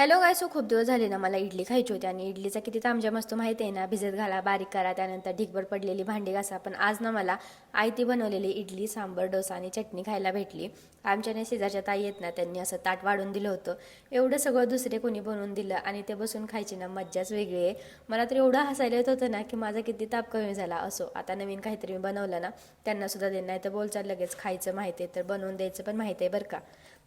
Hello गायसो, खूप दिवस झाले ना मला इडली खायची होती आणि इडलीचा किती तामझाम असतो माहिती आहे ना. भिजत घाला, बारीक करा, त्यानंतर ढिगभर पडलेली भांडी घासा. पण आज ना मला आयती बनवलेली इडली, सांबर, डोसा आणि चटणी खायला भेटली. आमच्याने शेजारच्या ताई आहेत ना, त्यांनी असं ताट वाढून दिलं होतं. एवढं सगळं दुसरे कोणी बनवून दिलं आणि ते बसून खायची ना मज्जाच वेगळी आहे. मला तर एवढं हसायला येत होतं ना की माझा किती ताप कमी झाला. असो, आता नवीन काहीतरी मी बनवलं ना त्यांना सुद्धा देणार नाही तर बोलचाल लगेच खायचं माहिती आहे तर बनवून द्यायचं पण माहिती आहे बरं का.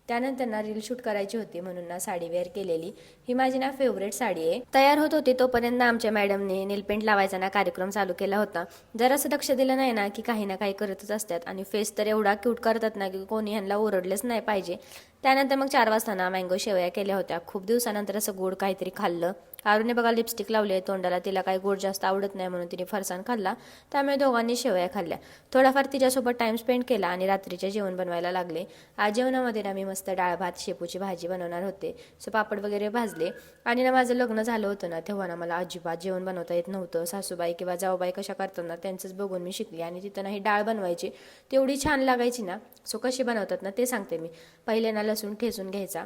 त्यानंतर ना रील शूट करायची होती म्हणून ना साडी वेअर केलेली. ही माझी ना फेवरेट साडी आहे. तयार होत होती तोपर्यंत आमच्या मॅडमने नेलपेंट लावायचा ना कार्यक्रम चालू केला होता. जरासं लक्ष दिलं नाही ना की काही ना काही करतच असतात आणि फेस तर एवढा क्यूट करतात ना की कोणी ह्यांना ओरडलेच नाही पाहिजे. त्यानंतर मग 4 वाजता ना मँगो शेवया केल्या होत्या. खूप दिवसानंतर असं गोड काहीतरी खाल्लं. आरूने बघा लिपस्टिक लावली आहे तोंडाला, तिला काही गोड जास्त आवडत नाही म्हणून तिने फरसाण खाल्ला. त्यामुळे दोघांनी शेवया खाल्ल्या. थोडाफार तिच्यासोबत टाइम स्पेंड केला आणि रात्रीचे जेवण बनवायला लागले. आज जेवणामध्ये ना मी मस्त डाळ भात शेपूची भाजी बनवणार होते. सो पापड वगैरे भाजले. आणि ना माझं लग्न झालं होतं ना तेव्हा ना मला अजिबात जेवण बनवता येत नव्हतं. सासूबाई किंवा जाऊबाई कशा करतात ना त्यांचंच बघून मी शिकली आणि तिथं ना ही डाळ बनवायची, तेवढी छान लागायची ना. सो कशी बनवतात ना ते सांगते मी. पहिले ना लसूण ठेचून घ्यायचा,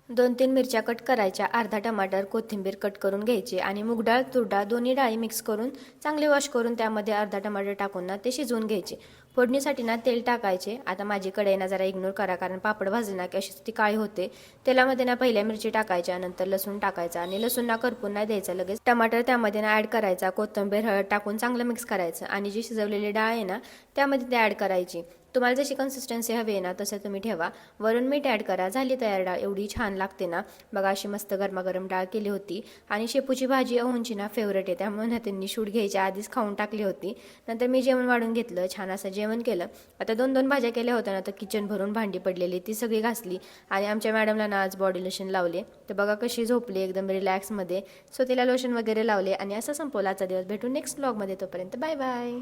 2-3 मिरच्या कट करायच्या, अर्धा टमाटर, कोथिंबीर कट करून घ्यायची आणि मूग डाळ, तूर डाळ दोन्ही डाळी मिक्स करून चांगले वॉश करून त्यामध्ये अर्धा टमाटर टाकून ना ते शिजवून घ्यायचे. फोडणीसाठी ना तेल टाकायचे. आता माझी कढई ना जरा इग्नोर करा कारण पापड भाजले ना की अशी ती काळी होते. तेलामध्ये ना पहिल्या मिरची टाकायच्या, नंतर लसूण टाकायचा आणि लसूण ना करपून नाही द्यायचा लगेच. टमाटर त्यामध्ये ना ॲड करायचा, कोथिंबीर, हळद टाकून चांगलं मिक्स करायचं आणि जी शिजवलेली डाळ आहे ना त्यामध्ये ते ॲड करायची. तुम्हाला जशी कन्सिस्टन्सी हवी आहे ना तसं तुम्ही ठेवा. वरून मीठ ॲड करा. झाली तयार डाळ. एवढी छान लागते ना बघा. अशी मस्त गरमागरम डाळ केली होती आणि शेपूची भाजी अहोंची ना फेवरेट आहे त्यामुळे ना त्यांनी शूट घ्यायच्या आधीच खाऊन टाकली होती. नंतर मी जेवण वाढून घेतलं, छान असं जेवण केलं. आता 2-2 भाज्या केल्या होत्या ना तर किचन भरून भांडी पडलेली ती सगळी घासली आणि आमच्या मॅडमला ना आज बॉडी लोशन लावले. तर बघा कशी झोपली एकदम रिलॅक्समध्ये. सो तिला लोशन वगैरे लावले आणि असं संपवला आजचा दिवस. भेटून नेक्स्ट व्लॉगमध्ये, तोपर्यंत बाय बाय.